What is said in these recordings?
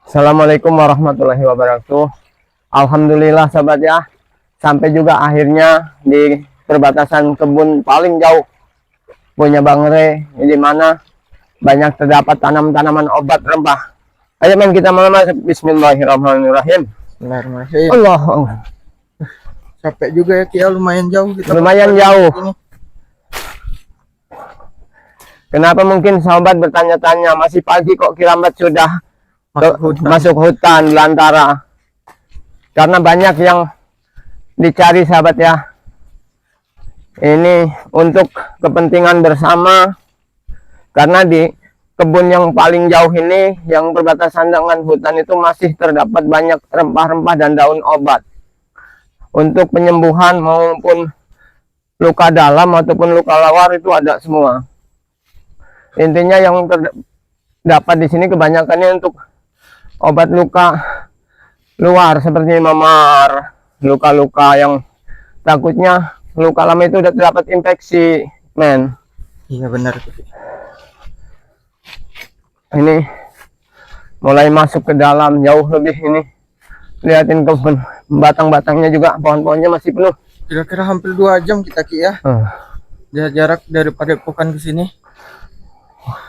Assalamualaikum warahmatullahi wabarakatuh. Alhamdulillah sahabat ya, sampai juga akhirnya di perbatasan kebun paling jauh punya Bang Re, di mana banyak terdapat tanaman-tanaman obat rempah. Ayo men, kita mulai masuk. Bismillahirrahmanirrahim. Bismillahirrahmanirrahim. Allah. Capek juga ya Kia, lumayan jauh kita. Lumayan jauh. Ini. Kenapa mungkin sahabat bertanya-tanya, masih pagi kok Kirambat sudah masuk hutan belantara? Karena banyak yang dicari sahabat ya. Ini untuk kepentingan bersama, karena di kebun yang paling jauh ini yang berbatasan dengan hutan itu masih terdapat banyak rempah-rempah dan daun obat untuk penyembuhan maupun luka dalam ataupun luka lawar, itu ada semua. Intinya yang terdapat di sini kebanyakannya untuk obat luka luar seperti memar, luka-luka yang takutnya luka lama itu udah terdapat infeksi, men. Iya benar. Ini mulai masuk ke dalam jauh lebih ini. Lihatin kebun, batang-batangnya juga, pohon-pohonnya masih penuh. Kira-kira hampir 2 jam kita Ki ya. Jarak dari Padepokan ke sini.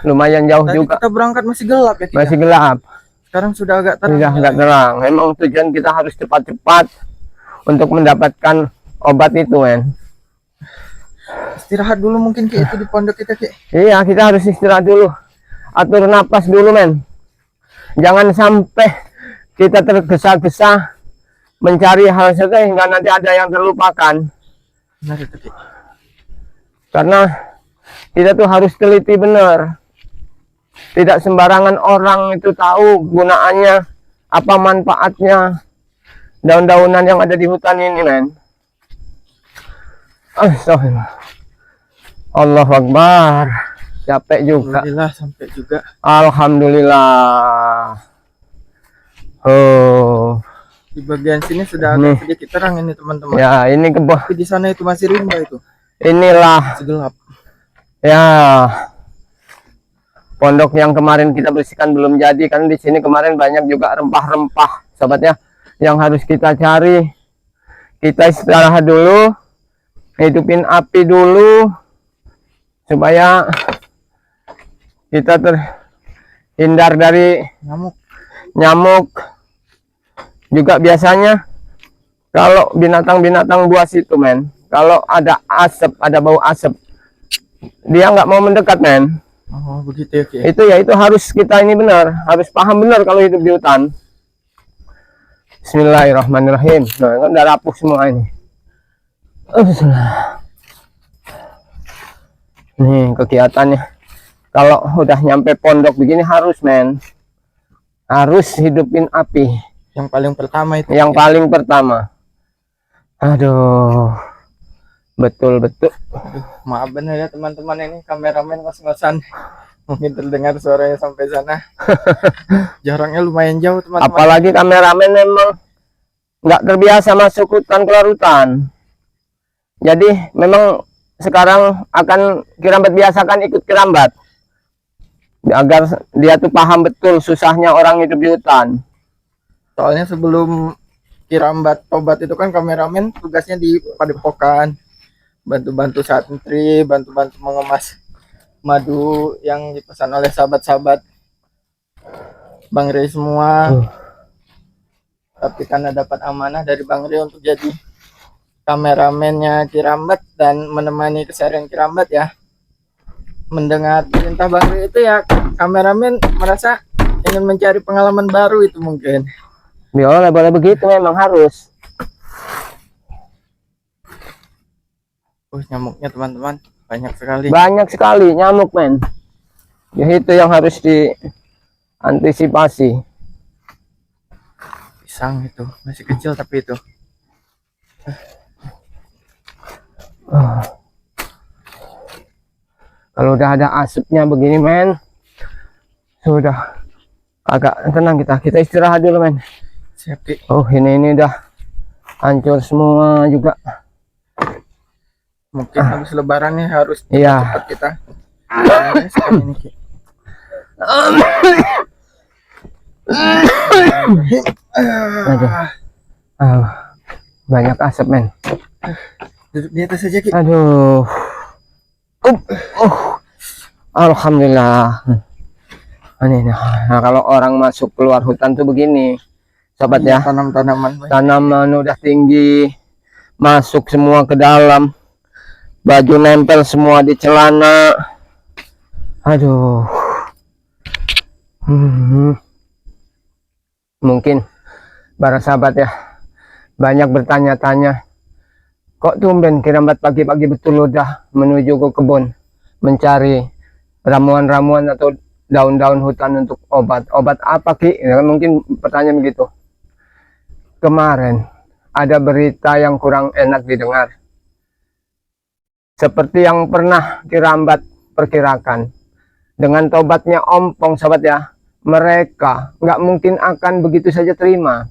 Lumayan jauh Tadi juga. kita berangkat masih gelap ya Ki. Masih gelap. Sekarang sudah agak terang. Sudah agak terang. Memang tujuan kita harus cepat-cepat untuk mendapatkan obat itu, men. Istirahat dulu mungkin Ki, itu di pondok kita Ki. Iya, kita harus istirahat dulu. Atur napas dulu, men. Jangan sampai kita tergesa-gesa mencari hal sesuatu hingga nanti ada yang terlupakan. Benar itu Ki. Karena kita tuh harus teliti benar. Tidak sembarangan orang itu tahu gunaannya, apa manfaatnya daun-daunan yang ada di hutan ini, men. Astagfirullah. Allahu Akbar. Capek juga. Alhamdulillah sampai juga. Alhamdulillah. Oh. Di bagian sini sudah agak sedikit terang ini teman-teman. Ya, ini kebun. Tapi di sana itu masih rimba itu. Inilah. Masih gelap. Ya. Pondok yang kemarin kita bersihkan belum jadi, kan di sini kemarin banyak juga rempah-rempah, sobat ya, yang harus kita cari. Kita istirahat dulu, hidupin api dulu, supaya kita terhindar dari nyamuk. Juga biasanya kalau binatang-binatang buas itu, men, kalau ada asap, ada bau asap, dia nggak mau mendekat, men. Oh begitu ya Ki. Itu harus kita ini benar, harus paham benar kalau hidup di hutan. Bismillahirrahmanirrahim. Nah, kan udah rapuh semua ini. Nih kegiatannya. Kalau udah nyampe pondok begini harus, men, harus hidupin api. Yang paling pertama itu. Yang paling pertama. Aduh. Betul-betul. Maaf bener ya teman-teman, ini kameramen ngos-ngosan. Mungkin terdengar suaranya sampai sana. Jaraknya lumayan jauh teman-teman. Apalagi kameramen memang nggak terbiasa masuk hutan keluar hutan. Jadi memang sekarang akan Kirambat biasakan ikut Kirambat, agar dia tuh paham betul susahnya orang hidup di hutan. Soalnya sebelum Kirambat tobat itu kan kameramen tugasnya di Padepokan, bantu-bantu santri, bantu-bantu mengemas madu yang dipesan oleh sahabat-sahabat Bang Re semua. Tapi karena dapat amanah dari Bang Re untuk jadi kameramennya Kirambat dan menemani keseharian Kirambat ya, mendengar perintah Bang Re itu ya, kameramen merasa ingin mencari pengalaman baru itu mungkin. Boleh begitu, memang harus. Nyamuknya teman-teman banyak sekali. Banyak sekali nyamuk, men. Ya itu yang harus diantisipasi. Pisang itu masih kecil tapi itu. Kalau udah ada asapnya begini, men, sudah agak tenang kita istirahat dulu, men. Siap Ki. Oh ini udah hancur semua juga. Mungkin habis lebaran nih harus cepat kita. Ini, Ki. Aduh. Banyak asap, men. Duduk di atas aja, Ki. Aduh. Alhamdulillah. Nah, kalau orang masuk keluar hutan tuh begini, sobat ya. Tanam-tanaman. Tanaman udah tinggi, masuk semua ke dalam, baju nempel semua di celana. Aduh. Mungkin para sahabat ya banyak bertanya-tanya, kok tumben Kirambat pagi-pagi betul udah menuju ke kebun mencari ramuan-ramuan atau daun-daun hutan untuk obat apa, Ki? Ya, mungkin pertanyaan begitu. Kemarin ada berita yang kurang enak didengar, seperti yang pernah Kirambat perkirakan. Dengan tobatnya Ompong, sahabat ya, mereka nggak mungkin akan begitu saja terima.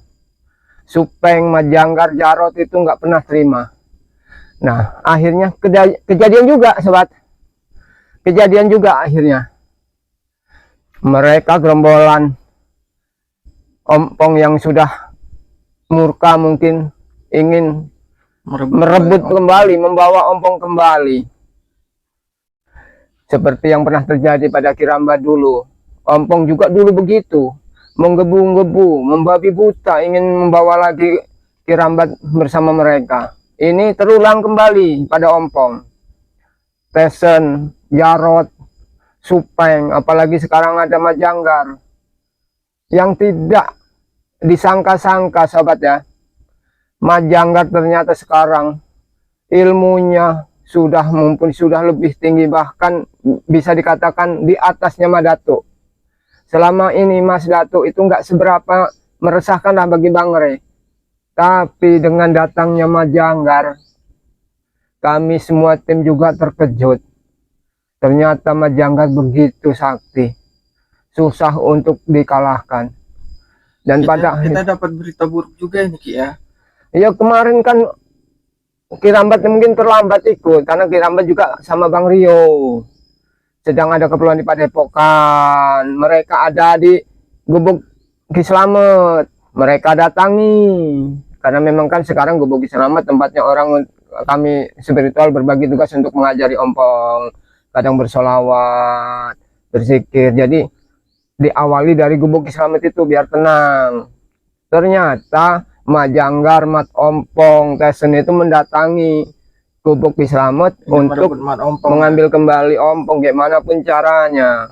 Supeng, Majanggar, Jarot itu nggak pernah terima. Nah, akhirnya kejadian juga, sahabat. Kejadian juga akhirnya. Mereka gerombolan Ompong yang sudah murka mungkin ingin merebut kembali, membawa Ompong kembali. Seperti yang pernah terjadi pada Kirambat dulu. Ompong juga dulu begitu. Menggebu-gebu, membabi buta, ingin membawa lagi Kirambat bersama mereka. Ini terulang kembali pada Ompong. Tesen, Jarot, Supeng, apalagi sekarang ada Majanggar. Yang tidak disangka-sangka, sahabat ya. Majanggar ternyata sekarang ilmunya sudah lebih tinggi, bahkan bisa dikatakan di atasnya Mas Datuk. Selama ini Mas Datuk itu nggak seberapa meresahkan lah bagi Bang Re. Tapi dengan datangnya Majanggar, kami semua tim juga terkejut. Ternyata Majanggar begitu sakti, susah untuk dikalahkan. Dan kita dapat berita buruk juga ini, Ki ya. Ya kemarin kan Kirambat mungkin terlambat ikut, karena Kirambat juga sama Bang Rio sedang ada keperluan di Padepokan. Mereka ada di Gubuk Ki Slamet, mereka datangi, karena memang kan sekarang Gubuk Ki Slamet tempatnya orang kami spiritual berbagi tugas untuk mengajari Ompong, kadang bersolawat, berzikir. Jadi diawali dari Gubuk Ki Slamet itu biar tenang. Ternyata Majanggar, Mat Ompong, Tesen itu mendatangi Gubuk Ki Slamet untuk mengambil kembali Ompong gimana pun caranya.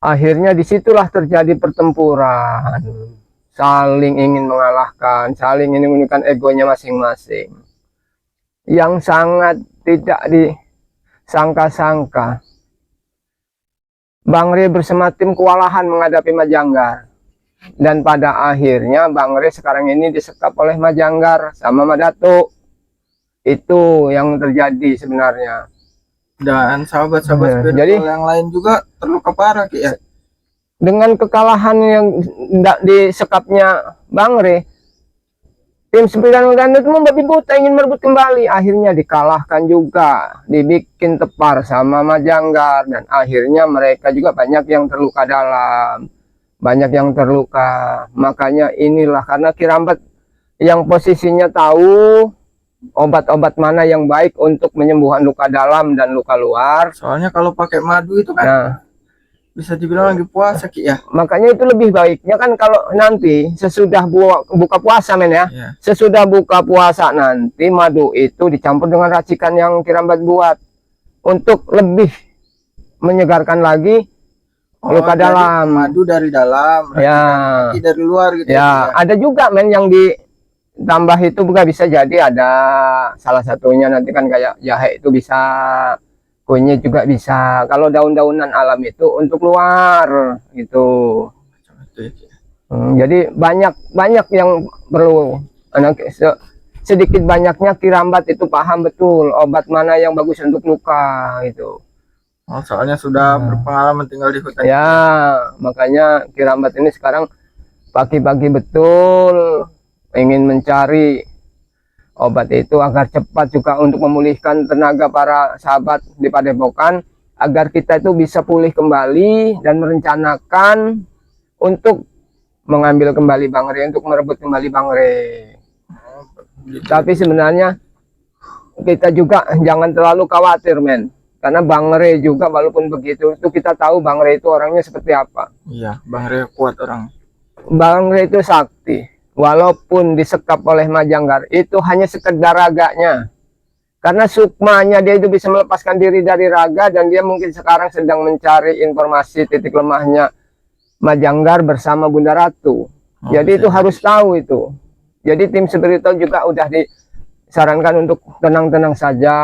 Akhirnya disitulah terjadi pertempuran, saling ingin mengalahkan, saling ingin menunjukkan egonya masing-masing, yang sangat tidak disangka-sangka. Bang Re bersama tim kewalahan menghadapi Majanggar. Dan pada akhirnya Bang Re sekarang ini disekap oleh Majanggar sama Mas Datuk. Itu yang terjadi sebenarnya. Dan sahabat-sahabat spiritual yang lain juga terluka parah, Ki ya. Dengan kekalahan yang disekapnya Bang Re, tim 9 itu membabi buta ingin merebut kembali. Akhirnya dikalahkan juga, dibikin tepar sama Majanggar. Dan akhirnya mereka juga banyak yang terluka dalam, banyak yang terluka. Makanya inilah karena Kirambat yang posisinya tahu obat-obat mana yang baik untuk menyembuhkan luka dalam dan luka luar. Soalnya kalau pakai madu itu kan bisa dibilang lagi puasa, Ki ya. Makanya itu lebih baiknya kan kalau nanti sesudah buka puasa, men ya. Sesudah buka puasa nanti madu itu dicampur dengan racikan yang Kirambat buat untuk lebih menyegarkan lagi luka dalam. Madu dari dalam, ya, dari luar gitu ya. Ada juga, men, yang ditambah itu juga bisa jadi ada salah satunya nanti kan kayak jahe itu bisa, kunyit juga bisa. Kalau daun-daunan alam itu untuk luar gitu. Jadi banyak yang perlu sedikit banyaknya Kirambat itu paham betul obat mana yang bagus untuk luka gitu. Soalnya sudah berpengalaman tinggal di hutan. Ya, makanya Kirambat ini sekarang pagi-pagi betul ingin mencari obat itu agar cepat juga untuk memulihkan tenaga para sahabat di Padepokan, agar kita itu bisa pulih kembali dan merencanakan untuk mengambil kembali Bangre, untuk merebut kembali Bangre. Gitu. Tapi sebenarnya kita juga jangan terlalu khawatir, men. Karena Bangre juga walaupun begitu, itu kita tahu Bangre itu orangnya seperti apa. Iya, Bang Re kuat orang. Bangre itu sakti. Walaupun disekap oleh Majanggar, itu hanya sekedar raganya. Karena sukmanya dia itu bisa melepaskan diri dari raga, dan dia mungkin sekarang sedang mencari informasi titik lemahnya Majanggar bersama Bunda Ratu. Jadi itu harus tahu itu. Jadi tim spiritual juga udah disarankan untuk tenang-tenang saja,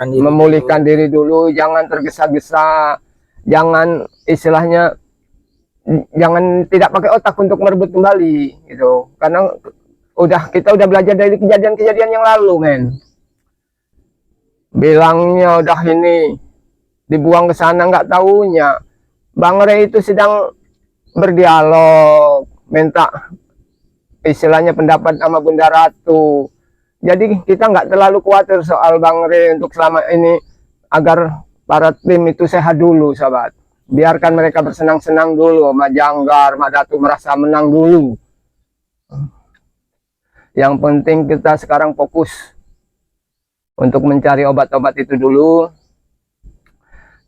memulihkan diri dulu, jangan tergesa-gesa, jangan istilahnya jangan tidak pakai otak untuk merebut kembali gitu. Karena kita udah belajar dari kejadian-kejadian yang lalu, men. Bilangnya udah ini dibuang ke sana, nggak taunya Bangre itu sedang berdialog, minta istilahnya pendapat sama Bunda Ratu. Jadi kita nggak terlalu khawatir soal Bangre untuk selama ini, agar para tim itu sehat dulu, sahabat. Biarkan mereka bersenang-senang dulu, Majanggar, Madatu merasa menang dulu. Yang penting kita sekarang fokus untuk mencari obat-obat itu dulu.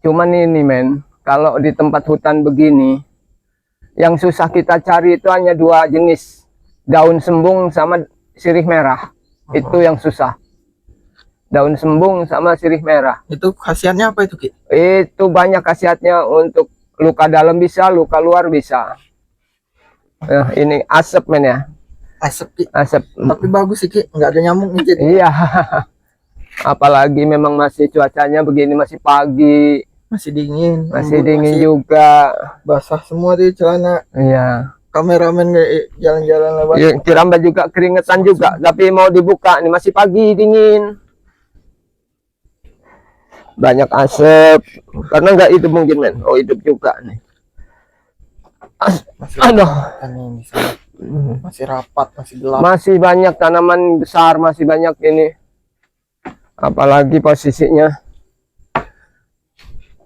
Cuman ini, men, kalau di tempat hutan begini, yang susah kita cari itu hanya 2 jenis, daun sembung sama sirih merah. Itu yang susah. Daun sembung sama sirih merah. Itu khasiatnya apa itu, Ki? Itu banyak khasiatnya, untuk luka dalam bisa, luka luar bisa. Ini asap, men, ya. Asap, Ki. Asap. Tapi bagus sih, Ki. Nggak ada nyamuk nih, Ki. Iya. Apalagi memang masih cuacanya begini, masih pagi. Masih dingin. Masih dingin juga. Basah semua di celana. Iya. Kameramen jalan-jalan lewat. Ya, Kiramba juga keringetan juga, tapi mau dibuka nih, masih pagi, dingin. Banyak asap, karena nggak hidup mungkin, men. Oh, hidup juga nih. Aduh. Masih rapat, masih gelap. Masih banyak tanaman besar, masih banyak ini. Apalagi posisinya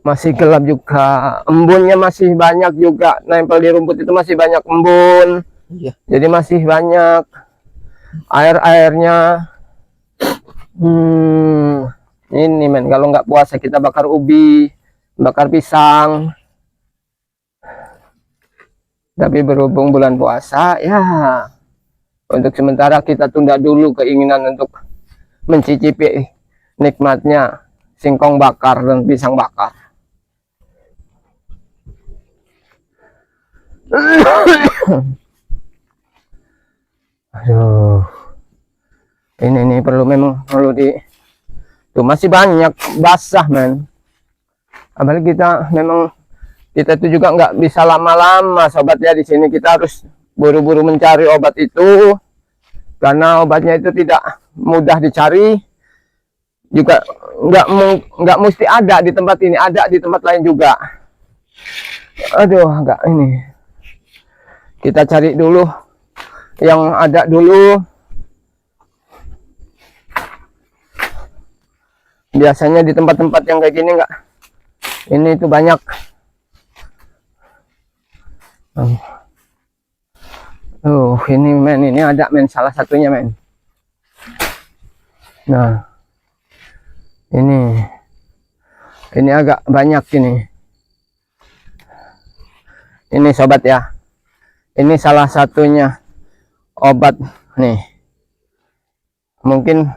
masih gelap juga. Embunnya masih banyak juga. Nempel di rumput itu masih banyak embun. Iya. Jadi masih banyak air-airnya. Ini, men, kalau nggak puasa kita bakar ubi, bakar pisang. Tapi berhubung bulan puasa, ya untuk sementara kita tunda dulu keinginan untuk mencicipi nikmatnya singkong bakar dan pisang bakar. Aduh, ini memang perlu tuh masih banyak basah, men. Apalagi kita itu juga nggak bisa lama-lama, sobat, ya. Di sini kita harus buru-buru mencari obat itu, karena obatnya itu tidak mudah dicari. Juga nggak mesti ada di tempat ini, ada di tempat lain juga. Aduh, agak ini. Kita cari dulu yang ada dulu. Biasanya di tempat-tempat yang kayak gini nggak, ini itu banyak. Ini, men, ini ada, men, salah satunya, men. Nah, ini agak banyak ini. Ini, sobat, ya. Ini salah satunya obat nih. Mungkin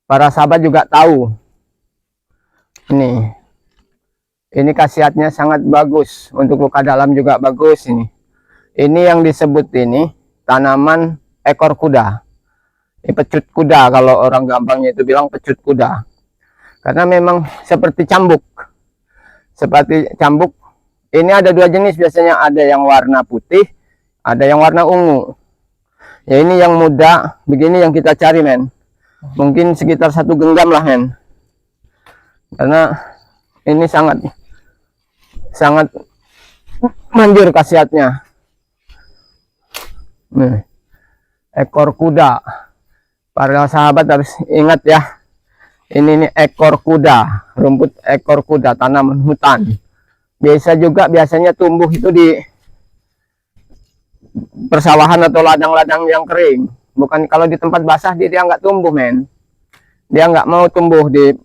para sahabat juga tahu. Ini khasiatnya sangat bagus, untuk luka dalam juga bagus ini. Ini yang disebut ini tanaman ekor kuda. Ini pecut kuda, kalau orang gampangnya itu bilang pecut kuda. Karena memang seperti cambuk. Seperti cambuk. Ini ada 2 jenis biasanya, ada yang warna putih, ada yang warna ungu. Ya, ini yang muda begini yang kita cari, men. Mungkin sekitar 1 genggam lah, men. Karena ini sangat manjur khasiatnya. Nih, ekor kuda. Para sahabat harus ingat, ya. Ini nih ekor kuda, rumput ekor kuda, tanaman hutan. Biasanya tumbuh itu di persawahan atau ladang-ladang yang kering. Bukan kalau di tempat basah dia nggak tumbuh, men. Dia nggak mau tumbuh di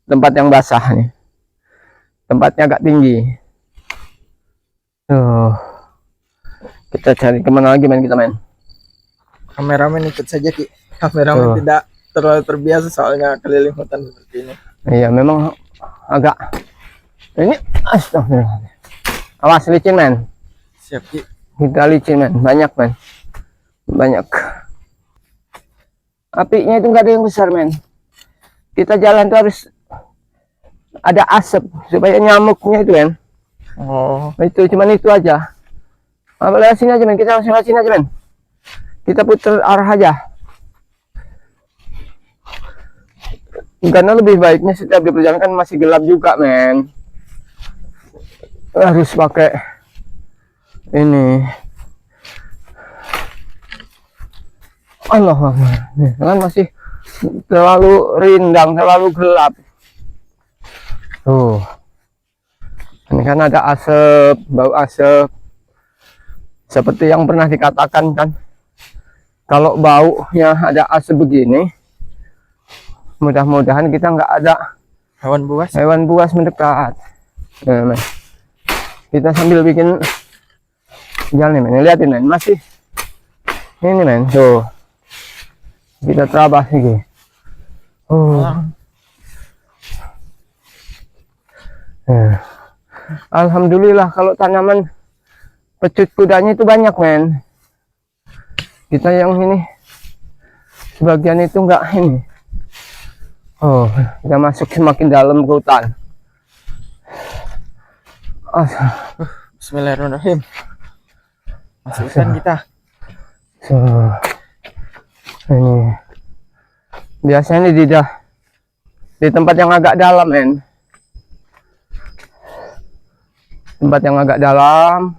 tempat yang basah nih. Tempatnya agak tinggi. Tuh. Kita cari kemana lagi, men, kita, men? Kameramen ikut saja, Ki. Kameramen tidak terlalu terbiasa soalnya keliling hutan seperti ini. Iya, memang agak ini astagfirullah. Awas licin, men. Siap, Ki. Kita licin, men. Banyak, men. Banyak. Apinya itu nggak ada yang besar, men. Kita jalan tuh harus ada asap supaya nyamuknya itu, men. Oh, Itu cuman itu aja. Lewat sini aja, men. Kita langsung lewat sini aja, men. Kita putar arah aja. Karena lebih baiknya setiap di perjalanan kan masih gelap juga, men. Harus pakai ini. Allah Akbar. Nih, kan masih terlalu rindang, terlalu gelap. Tuh. Ini kan ada asap, bau asap. Seperti yang pernah dikatakan kan, kalau baunya ada asap begini, mudah-mudahan kita nggak ada hewan buas mendekat. Nah, men. Kita sambil bikin jalan nih, men. Lihatin, men. Masih ini, men. Tuh. Kita terabas lagi. Alhamdulillah kalau tanaman pecut kudanya itu banyak, men. Kita yang ini sebagian itu enggak ini. Oh, kita masuk semakin dalam ke hutan. Bismillahirrahmanirrahim. Masuk hutan kita. So, ini biasanya di tempat yang agak dalam, men. Tempat yang agak dalam,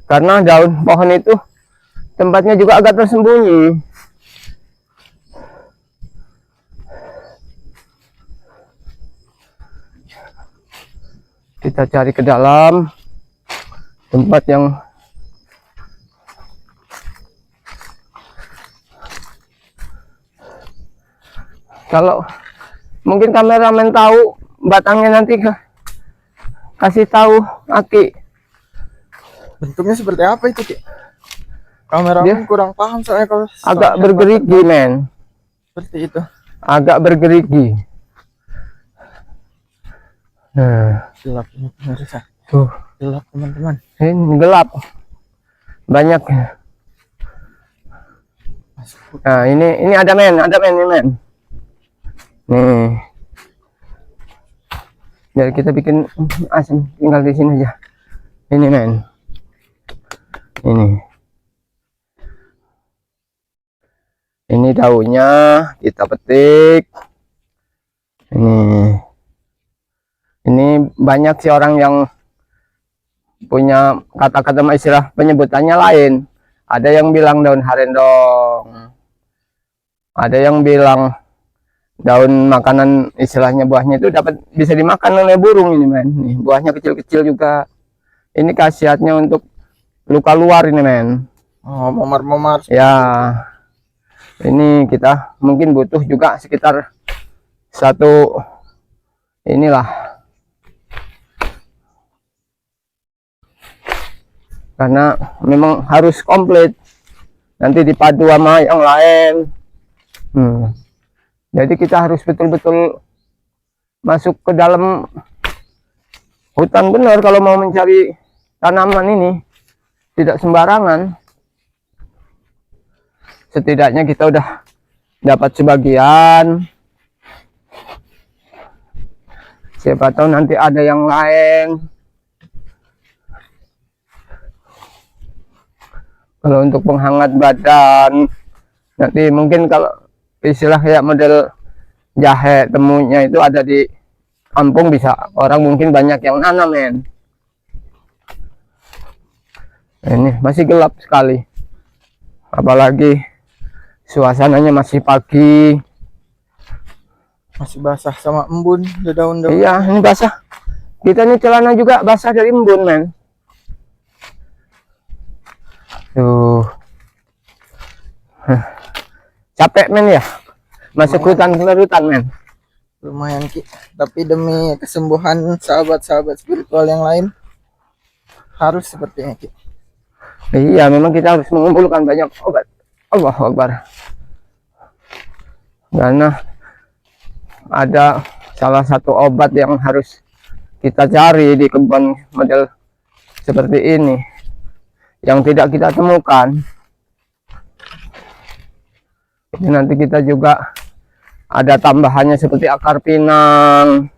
karena daun pohon itu tempatnya juga agak tersembunyi. Kita cari ke dalam tempat yang kalau mungkin kameramen tahu batangnya nanti kasih tahu Aki. Bentuknya seperti apa itu, Ki? Kameramen kurang paham soalnya kalau Agak bergerigi, men. Seperti itu. Agak bergerigi. Nah, Gelap ini pemirsa. tuh. Gelap, teman-teman. Ini gelap. Banyak. Nah, ini ada, men, ini, men. Nih. Jadi kita bikin asam tinggal di sini aja. Ini, men. Ini daunnya kita petik. Ini banyak sih orang yang punya kata-kata istilah penyebutannya lain. Ada yang bilang daun harendong. Ada yang bilang daun makanan, istilahnya buahnya itu bisa dimakan oleh burung ini, men. Nih, buahnya kecil-kecil juga. Ini khasiatnya untuk luka luar ini, men. Oh, momar-momar. Ya. Ini kita mungkin butuh juga sekitar satu inilah. Karena memang harus komplit. Nanti dipadu sama yang lain. Jadi kita harus betul-betul masuk ke dalam hutan benar kalau mau mencari tanaman ini. Tidak sembarangan. Setidaknya kita udah dapat sebagian. Siapa tahu nanti ada yang lain. Kalau untuk penghangat badan, nanti mungkin kalau istilah kayak model jahe temunya itu ada di kampung, bisa orang mungkin banyak yang nanam, men. Ini masih gelap sekali, apalagi suasananya masih pagi, masih basah sama embun di daun-daun. iya, ini basah. Kita ini celana juga basah dari embun, men. Tuh. Hah. Capek men ya? Masuk hutan ke hutan men. Lumayan Ki, tapi demi kesembuhan sahabat-sahabat spiritual yang lain harus sepertinya Ki. Iya, memang kita harus mengumpulkan banyak obat. Allahu Akbar. Karena ada salah satu obat yang harus kita cari di kebun model seperti ini yang tidak kita temukan. Jadi nanti kita juga ada tambahannya seperti akar pinang.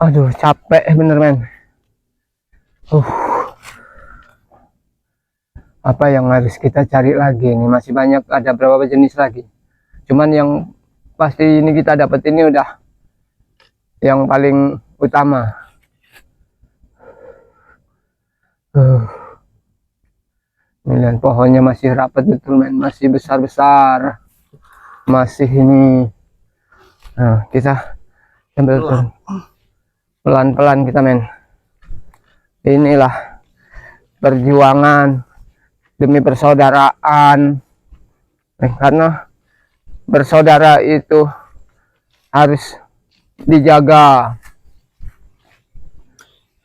Aduh, capek bener men. Apa yang harus kita cari lagi nih? Masih banyak, ada berapa jenis lagi. Cuman yang pasti ini kita dapat ini udah yang paling utama. Dan pohonnya masih rapat betul men, masih besar-besar. Masih ini. Nah, kita sambil turun. Pelan-pelan kita men. Inilah perjuangan demi persaudaraan. Karena bersaudara itu harus dijaga.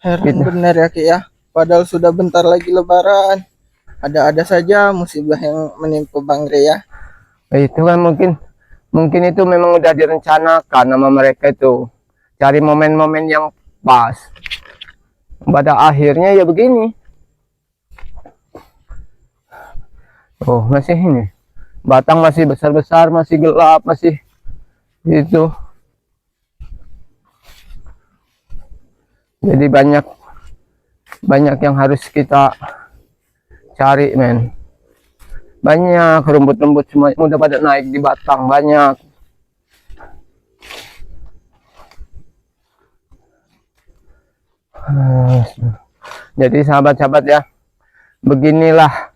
Heran benar ya Ki ya. Padahal sudah bentar lagi lebaran. Ada-ada saja musibah yang menimpa Bang Rea. Itu kan mungkin itu memang udah direncanakan sama mereka itu. Cari momen-momen yang pas. Pada akhirnya ya begini. Oh, masih ini. Batang masih besar-besar, masih gelap, masih itu. Jadi banyak yang harus kita cari men. Banyak rumput-rumput semua udah pada naik di batang, banyak. Jadi sahabat-sahabat ya, beginilah,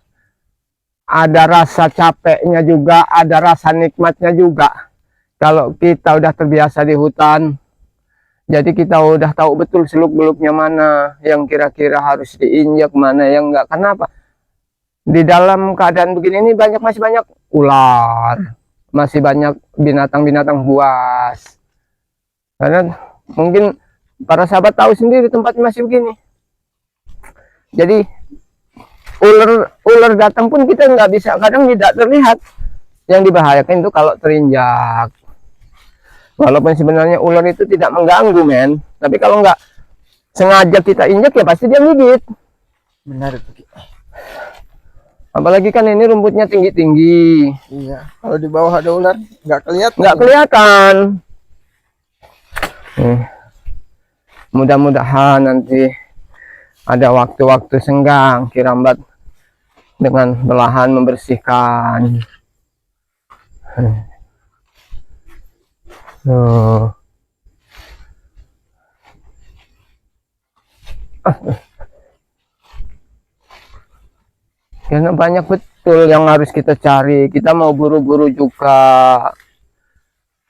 ada rasa capeknya juga, ada rasa nikmatnya juga. Kalau kita udah terbiasa di hutan, jadi kita udah tahu betul seluk-beluknya mana yang kira-kira harus diinjak, mana yang enggak. Kenapa? Di dalam keadaan begini ini masih banyak ular, masih banyak binatang-binatang buas. Karena mungkin para sahabat tahu sendiri tempatnya masih begini. Jadi ular datang pun kita nggak bisa, kadang tidak terlihat. Yang dibahayakan itu kalau terinjak. Walaupun sebenarnya ular itu tidak mengganggu men, tapi kalau nggak sengaja kita injak ya pasti dia gigit. Benar itu Ki. Apalagi kan ini rumputnya tinggi-tinggi. Iya, kalau di bawah ada ular nggak kelihatan. Nggak kelihatan. Mudah-mudahan nanti ada waktu-waktu senggang Kirambat dengan belahan membersihkan. Karena banyak betul yang harus kita cari. Kita mau buru-buru juga,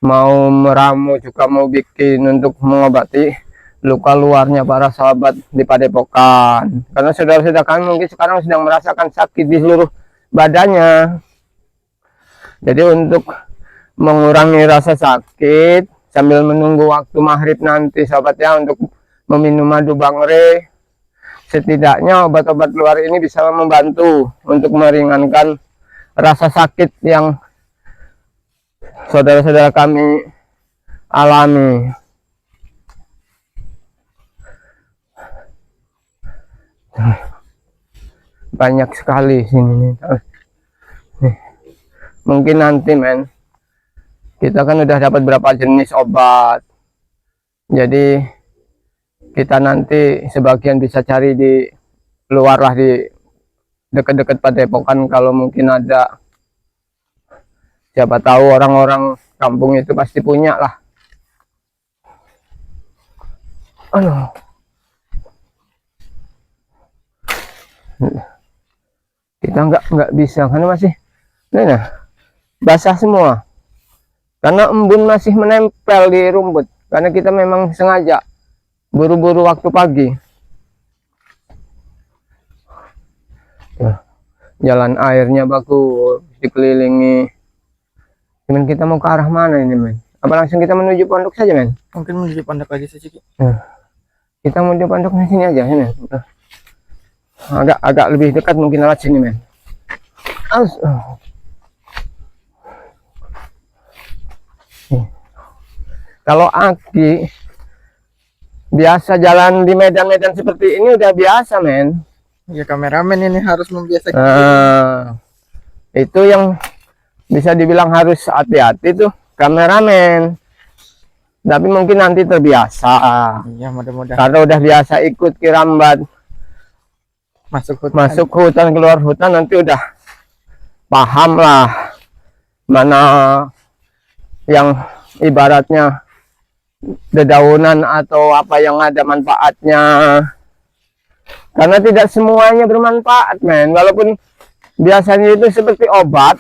mau meramu juga, mau bikin untuk mengobati luka luarnya para sahabat di Padepokan. Karena saudara-saudara kami mungkin sekarang sedang merasakan sakit di seluruh badannya. Jadi untuk mengurangi rasa sakit sambil menunggu waktu maghrib nanti sahabat ya, untuk meminum madu Bang Re, setidaknya obat-obat luar ini bisa membantu untuk meringankan rasa sakit yang saudara-saudara kami alami. Banyak sekali sini nih. Mungkin nanti men, kita kan udah dapat berapa jenis obat, jadi kita nanti sebagian bisa cari di luar lah, di dekat-dekat Padepokan. Kalau mungkin ada, siapa tahu orang-orang kampung itu pasti punya lah. Aduh, kita nggak bisa karena masih nah basah semua. Karena embun masih menempel di rumput. Karena kita memang sengaja buru-buru waktu pagi. Tuh, jalan airnya bagus, dikelilingi. Cuman kita mau ke arah mana ini, men? Apa langsung kita menuju pondok saja, men? Mungkin menuju pondok lagi sedikit. Kita menuju pondok di sini aja, ini. Agak lebih dekat mungkin lewat sini, men. Kalau Aki biasa jalan di medan-medan seperti ini udah biasa, men. Ya kameramen ini harus membiasakan. Itu yang bisa dibilang harus hati-hati tuh kameramen. Tapi mungkin nanti terbiasa. Iya, mudah-mudahan. Karena udah biasa ikut Kirambat. Masuk hutan, keluar hutan, nanti udah paham lah mana yang ibaratnya dedaunan atau apa yang ada manfaatnya. Karena tidak semuanya bermanfaat, men. Walaupun biasanya itu seperti obat,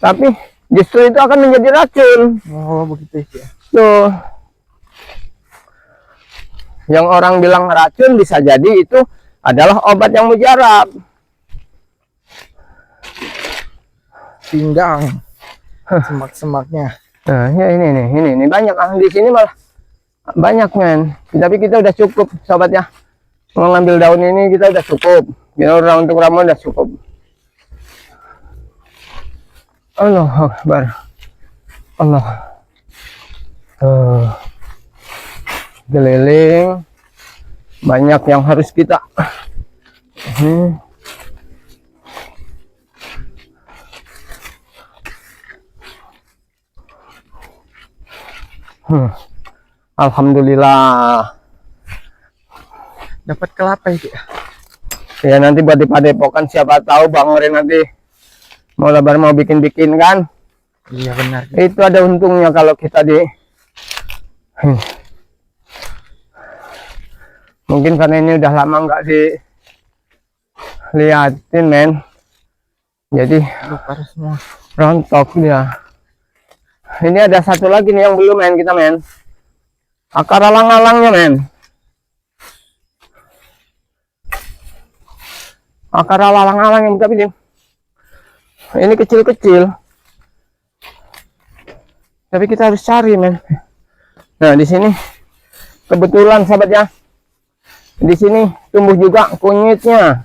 tapi justru itu akan menjadi racun. Oh, begitu ya. Tuh, yang orang bilang racun bisa jadi itu adalah obat yang mujarab. Pinggang, semak-semaknya. Nah, ya ini banyak di sini malah banyak, men. Tapi kita udah cukup, sobat ya. Mau ngambil daun ini kita udah cukup. Kita orang untuk ramuan udah cukup. Allahu Akbar. Allah. Keliling. Banyak yang harus kita. Alhamdulillah. Dapat kelapa itu ya? Ya nanti buat dipadepokan, siapa tahu Bang Ren nanti mau lebar mau bikin-bikin kan. Iya benar. Itu ada untungnya kalau kita di mungkin karena ini udah lama nggak diliatin, men. Jadi Lupa semua. rontok dia. Ini ada satu lagi nih yang belum, men, kita, men. Akar alang-alangnya, men. Akar alang-alang yang tapi ini kecil-kecil. Tapi kita harus cari, men. Nah, di sini kebetulan, sahabat ya. Di sini tumbuh juga kunyitnya.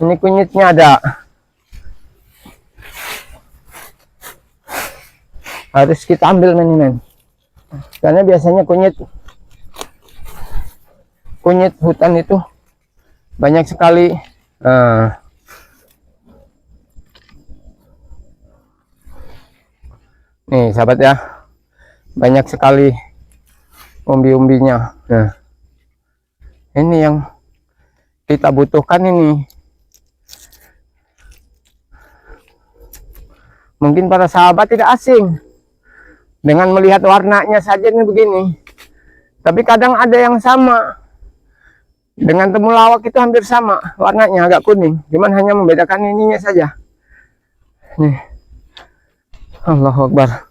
Ini kunyitnya ada. Harus kita ambil, men. Karena biasanya kunyit hutan itu banyak sekali. Nih, sahabat ya, banyak sekali umbi-umbinya. Nah, ini yang kita butuhkan ini. Mungkin para sahabat tidak asing dengan melihat warnanya saja ini begini. Tapi kadang ada yang sama. Dengan temulawak itu hampir sama warnanya, agak kuning. Cuman hanya membedakan ininya saja. Nih. Allahu Akbar.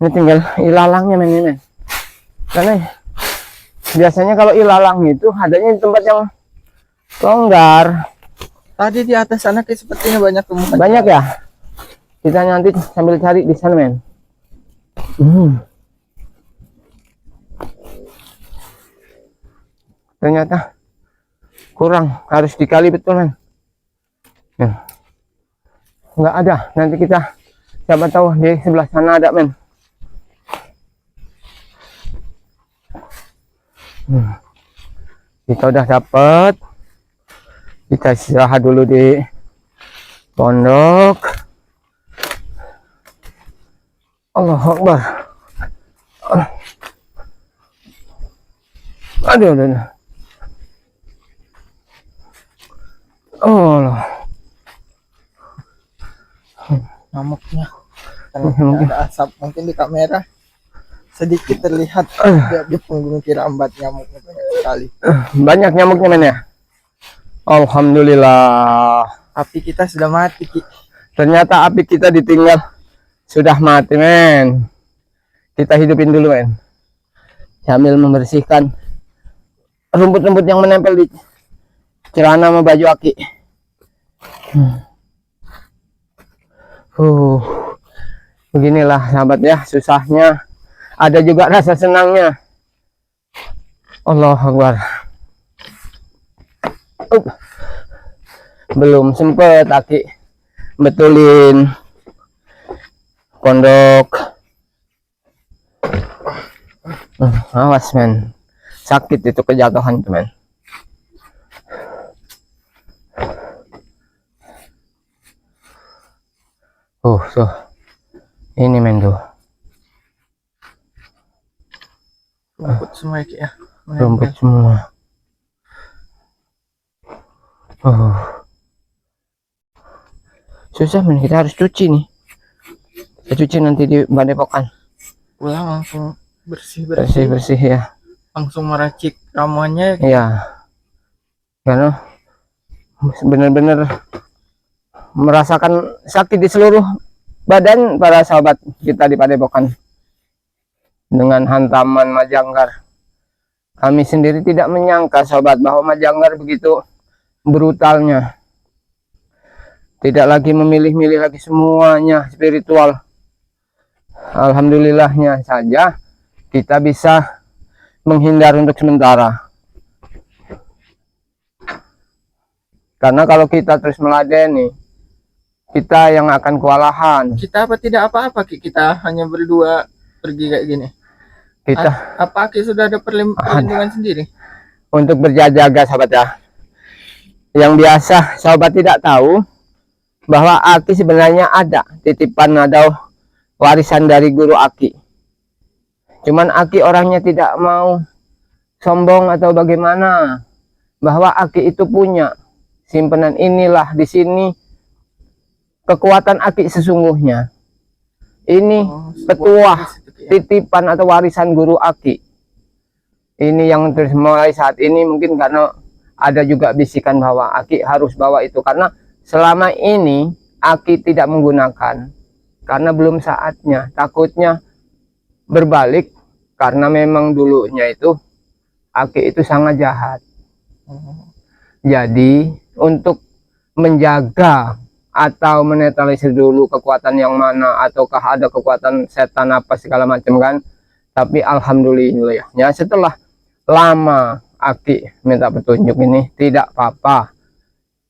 Ini tinggal ilalangnya, men. Karena biasanya kalau ilalang itu adanya di tempat yang longgar. Tadi di atas sana kayak sepertinya banyak temukan. Banyak ya? Kita nanti sambil cari di sana, men. Ternyata kurang, harus dikali betul, men. Ya. Nggak ada, nanti kita siapa tahu di sebelah sana ada, men. Kita udah dapat. Kita istirahat dulu di pondok. Allahu Akbar. Aduh. Allah. Nyamuknya. Karena ada asap, mungkin di kamera sedikit terlihat di punggung Kirambat nyamuknya banyak sekali. Banyak nyamuknya, men ya. Alhamdulillah. Api kita sudah mati, Ki. Ternyata api kita ditinggal sudah mati, men. Kita hidupin dulu, men. Sambil membersihkan rumput-rumput yang menempel di celana sama baju Aki. Beginilah sahabat ya, susahnya. Ada juga rasa senangnya. Allah Akbar. Belum sempet Aki betulin pondok. Awas, men. Sakit itu kejatuhan tuh, men. Tuh. Ini, men, tuh. Rumput semua, Ki ya. Rumput semua. Susah, men. Kita harus cuci nih. Kita cuci nanti di Padepokan. Pulang langsung bersih Ya. langsung meracik ramuannya. Iya. Karena benar-benar merasakan sakit di seluruh badan para sahabat kita di Padepokan dengan hantaman majanggar. Kami sendiri tidak menyangka, sahabat, bahwa majanggar begitu brutalnya. Tidak lagi memilih-milih lagi, semuanya spiritual. Alhamdulillahnya saja kita bisa menghindar untuk sementara. Karena kalau kita terus meladeni, kita yang akan kewalahan. Kita tidak apa-apa, Ki. Kita hanya berdua pergi kayak gini. Apa Ki sudah ada perlindungan sendiri untuk berjaga-jaga, sahabat ya. Yang biasa sahabat tidak tahu bahwa Aki sebenarnya ada titipan atau warisan dari guru Aki. Cuman Aki orangnya tidak mau sombong atau bagaimana, bahwa Aki itu punya simpanan. Inilah di sini kekuatan Aki sesungguhnya. Ini petuah titipan atau warisan guru Aki. Ini yang terus mulai saat ini, mungkin karena ada juga bisikan bahwa Aki harus bawa itu, karena selama ini Aki tidak menggunakan karena belum saatnya. Takutnya berbalik, karena memang dulunya itu Aki itu sangat jahat. Jadi untuk menjaga atau menetralisir dulu kekuatan yang mana, ataukah ada kekuatan setan apa segala macam kan. Tapi alhamdulillahnya setelah lama Aki minta petunjuk ini, tidak apa-apa.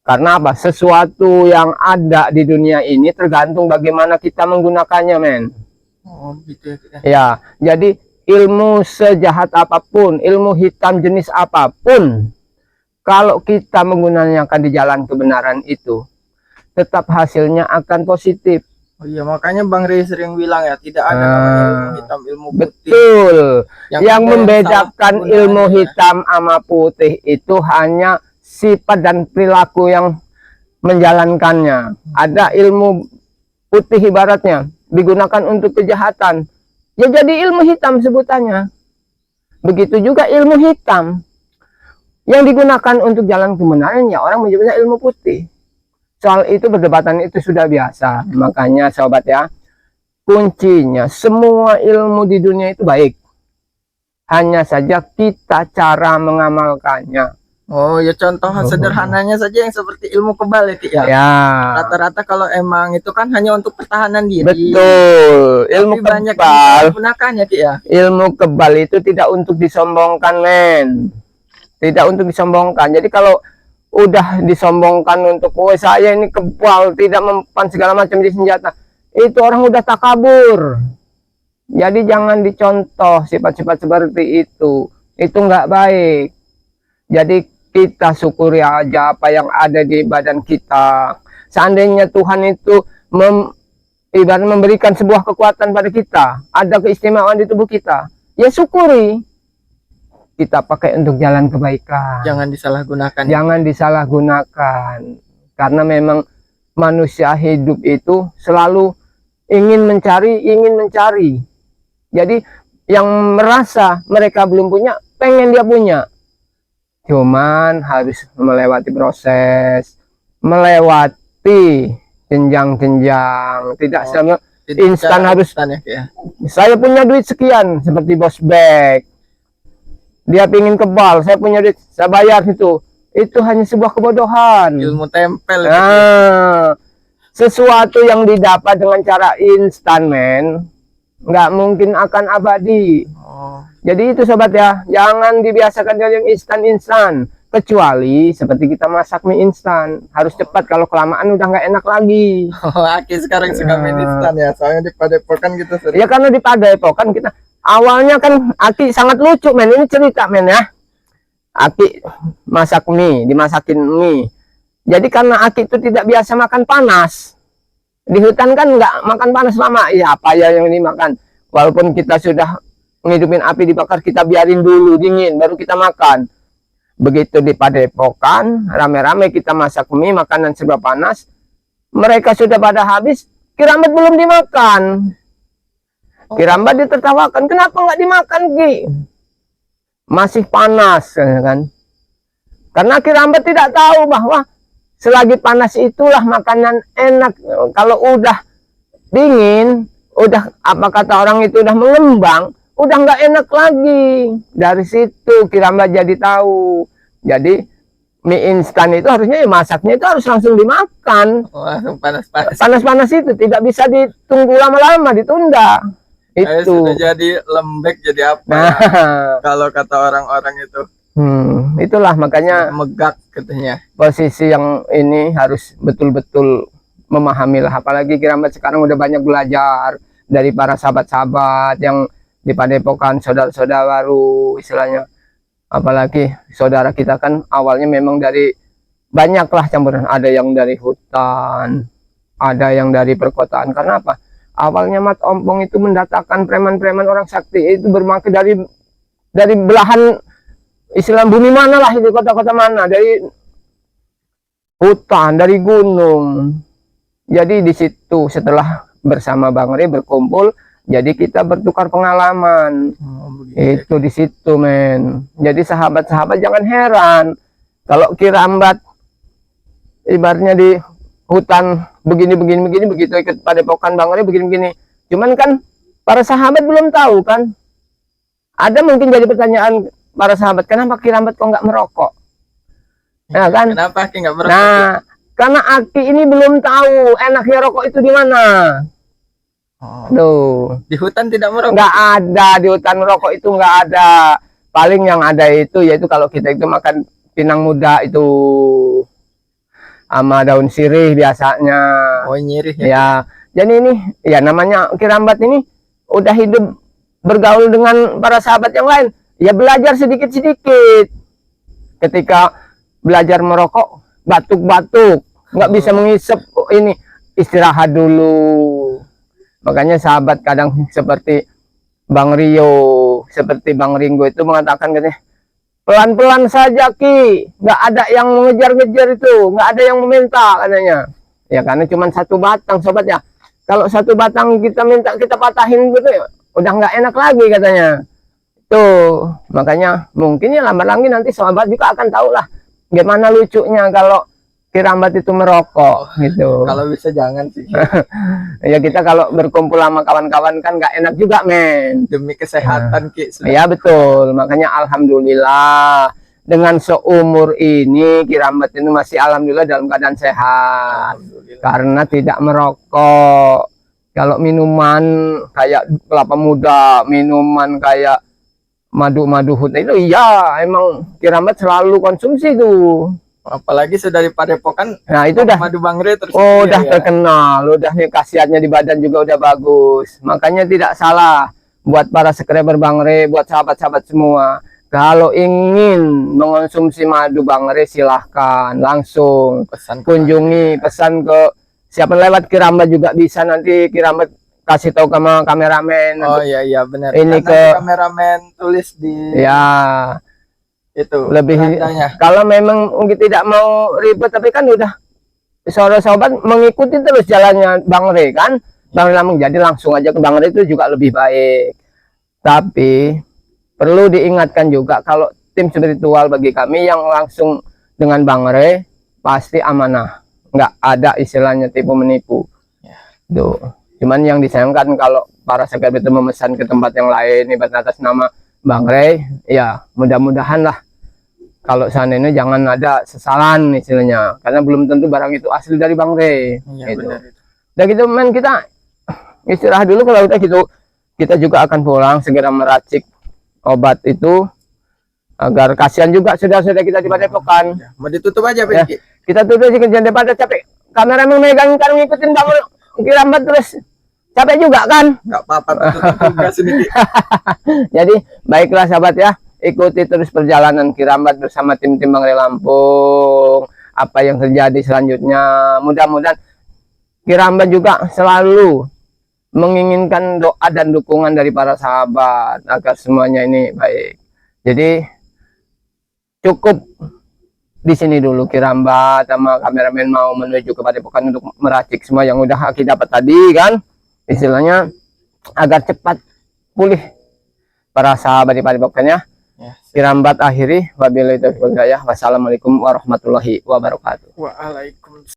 Karena apa? Sesuatu yang ada di dunia ini tergantung bagaimana kita menggunakannya, men. Gitu ya. Ya, jadi ilmu sejahat apapun, ilmu hitam jenis apapun, kalau kita menggunakan di jalan kebenaran itu, tetap hasilnya akan positif. Oh iya, makanya Bang Rey sering bilang ya, tidak ada namanya ilmu hitam, ilmu putih. Betul. Yang membedakan ilmu hitam sama putih itu hanya sifat dan perilaku yang menjalankannya. Ada ilmu putih ibaratnya digunakan untuk kejahatan, ya jadi ilmu hitam sebutannya. Begitu juga ilmu hitam yang digunakan untuk jalan kebenaran, ya orang menyebutnya ilmu putih. Soal itu perdebatan itu sudah biasa. Makanya sahabat ya, kuncinya semua ilmu di dunia itu baik. Hanya saja kita cara mengamalkannya. Oh ya, contoh sederhananya saja yang seperti ilmu kebal ya. Ya. Rata-rata kalau emang itu kan hanya untuk pertahanan diri. Betul. Ilmu tapi banyak kebal, yang menggunakannya ya. Ilmu kebal itu tidak untuk disombongkan, men. Tidak untuk disombongkan. Jadi kalau udah disombongkan untuk, oh saya ini kebal, tidak mempan segala macam di senjata, itu orang udah takabur. Jadi jangan dicontoh sifat-sifat seperti itu nggak baik. Jadi kita syukuri aja apa yang ada di badan kita. Seandainya Tuhan itu ibarat memberikan sebuah kekuatan pada kita, ada keistimewaan di tubuh kita, ya syukuri. Kita pakai untuk jalan kebaikan. Jangan disalahgunakan. Jangan disalahgunakan. Karena memang manusia hidup itu selalu ingin mencari. Jadi yang merasa mereka belum punya, pengen dia punya. Cuman harus melewati proses, melewati jenjang-jenjang, tidak sama Tidak instan secara harus. instan ya, Ki, ya. Saya punya duit sekian seperti bos bag, dia pingin kebal, saya punya duit, saya bayar itu hanya sebuah kebodohan. Ilmu tempel gitu. Nah, sesuatu yang didapat dengan cara instan, men, nggak mungkin akan abadi. Oh, Jadi itu sobat ya, jangan dibiasakan dengan yang instan-instan. Kecuali seperti kita masak mie instan, harus cepat, kalau kelamaan udah nggak enak lagi. Aki sekarang suka main instan ya, soalnya di Padepokan gitu sering. Ya karena di Padepokan kita awalnya kan Aki sangat lucu, men, ini cerita, men, ya. Aki masak mie, dimasakin mie. Jadi karena Aki itu tidak biasa makan panas, di hutan kan nggak makan panas lama, ya apa ya yang dimakan. Walaupun kita sudah ngidupin api dibakar, kita biarin dulu dingin, baru kita makan. Begitu di Padepokan, rame-rame kita masak mie, makanan serba panas. Mereka sudah pada habis, Kirambat belum dimakan. Kirambat ditertawakan, kenapa nggak dimakan, Ki? Masih panas, kan? Karena Kirambat tidak tahu bahwa selagi panas itulah makanan enak. Kalau udah dingin, udah apa kata orang itu udah mengembang, udah nggak enak lagi. Dari situ Kirambat jadi tahu. Jadi mie instan itu harusnya ya masaknya itu harus langsung dimakan. Oh, langsung panas-panas. Panas-panas itu tidak bisa ditunggu lama-lama, ditunda. Kayak Itu. sudah jadi lembek, jadi apa Nah, ya? Kalau kata orang-orang itu itulah makanya megak katanya. posisi yang ini harus betul-betul memahami lah. Apalagi Kirambat sekarang udah banyak belajar dari para sahabat-sahabat yang di Padepokan, saudara-saudara baru istilahnya. Apalagi saudara kita kan awalnya memang dari banyaklah campuran, ada yang dari hutan, ada yang dari perkotaan. Karena apa? Awalnya Mat Ompong itu mendatangkan preman-preman orang sakti itu bermakai dari belahan Islam bumi mana lah, itu kota-kota mana, dari hutan, dari gunung. Jadi di situ setelah bersama Bang Re berkumpul, jadi kita bertukar pengalaman. Oh, begitu. Itu di situ, men. Jadi sahabat-sahabat jangan heran kalau Kirambat ibaratnya di hutan begini begitu ikut Padepokan Bang Re begini. Cuman kan para sahabat belum tahu kan. Ada mungkin jadi pertanyaan para sahabat, kenapa Kirambat kok nggak merokok? Nah, kan? Kenapa Aki nggak merokok? Nah, karena Aki ini belum tahu enaknya rokok itu di mana. Oh, Tuh. di hutan tidak merokok. Nggak ada di hutan rokok itu, nggak ada. Paling yang ada itu yaitu kalau kita itu makan pinang muda itu sama daun sirih biasanya. Oh, nyirih ya. Ya, jadi ini ya namanya Kirambat ini udah hidup bergaul dengan para sahabat yang lain. Ya belajar sedikit-sedikit. Ketika belajar merokok, batuk-batuk, nggak bisa mengisap, ini istirahat dulu. Makanya sahabat kadang seperti Bang Rio, seperti Bang Ringo itu mengatakan katanya, pelan-pelan saja Ki, nggak ada yang mengejar-ngejar itu, nggak ada yang meminta katanya. Ya karena cuma satu batang sobat ya. Kalau satu batang kita minta kita patahin gitu ya, udah nggak enak lagi katanya. Tuh, makanya mungkin ya lambat lagi nanti sahabat juga akan tahu lah gimana lucunya kalau Kirambat itu merokok gitu. Kalau bisa jangan sih. Ya kita kalau berkumpul sama kawan-kawan kan nggak enak juga, men. Demi kesehatan Ki. Ya betul, makanya alhamdulillah dengan seumur ini Kirambat itu masih alhamdulillah dalam keadaan sehat. Alhamdulillah. Karena tidak merokok. Kalau minuman kayak kelapa muda, minuman kayak madu-madu hutan itu iya emang Kirambat selalu konsumsi tuh. Apalagi sudah di Padepokan. Nah itu udah Madu Bang Re terus udah ya. terkenal, udah nih khasiatnya di badan juga udah bagus. Makanya tidak salah buat para subscriber Bang Re, buat sahabat-sahabat semua. Kalau ingin mengonsumsi madu Bang Re silahkan langsung Pesan kunjungi, pesan ke siapa lewat Kirambat juga bisa, nanti Kirambat kasih tahu sama kameramen. Oh iya benar. Ini Karena ke- kameramen tulis di Ya itu lebih tandanya. kalau memang tidak mau ribet, tapi kan udah sahabat-sahabat mengikuti terus jalannya Bang Re kan, Bang Re Lampung, jadi langsung aja ke Bang Re itu juga lebih baik. Tapi perlu diingatkan juga kalau tim spiritual bagi kami yang langsung dengan Bang Rey pasti amanah, nggak ada istilahnya tipu menipu. Tuh. Cuman yang disayangkan kalau para subscriber itu memesan ke tempat yang lain ibarat atas nama Bang Rey, ya mudah-mudahan lah kalau seandainya jangan ada kesalahan istilahnya, karena belum tentu barang itu asli dari Bang Rey. Iya, Gitu. benar. Udah gitu men, kita istirahat dulu. Kalau udah gitu kita juga akan pulang segera meracik obat itu agar kasihan juga saudara-saudara kita di Padepokan. Ya, mau ditutup aja Ya. Pak. Kita tutup sih kerjaan daripada capek. Kamera memegang kan ngikutin Bang Kirambat terus capek juga kan. Nggak apa-apa, tutup tugas ini. Jadi baiklah sahabat ya, ikuti terus perjalanan Kirambat bersama tim-tim Bang Rey Lampung. Apa yang terjadi selanjutnya, mudah-mudahan Kirambat juga selalu menginginkan doa dan dukungan dari para sahabat agar semuanya ini baik. Jadi cukup di sini dulu Kirambat sama kameramen mau menuju ke Padepokan untuk meracik semua yang udah kita dapat tadi kan, istilahnya agar cepat pulih para sahabat di Padepokan ya. Ya, Kirambat akhiri, wabillahi taufiq wal hidayah. Wassalamualaikum warahmatullahi wabarakatuh. Waalaikumsalam.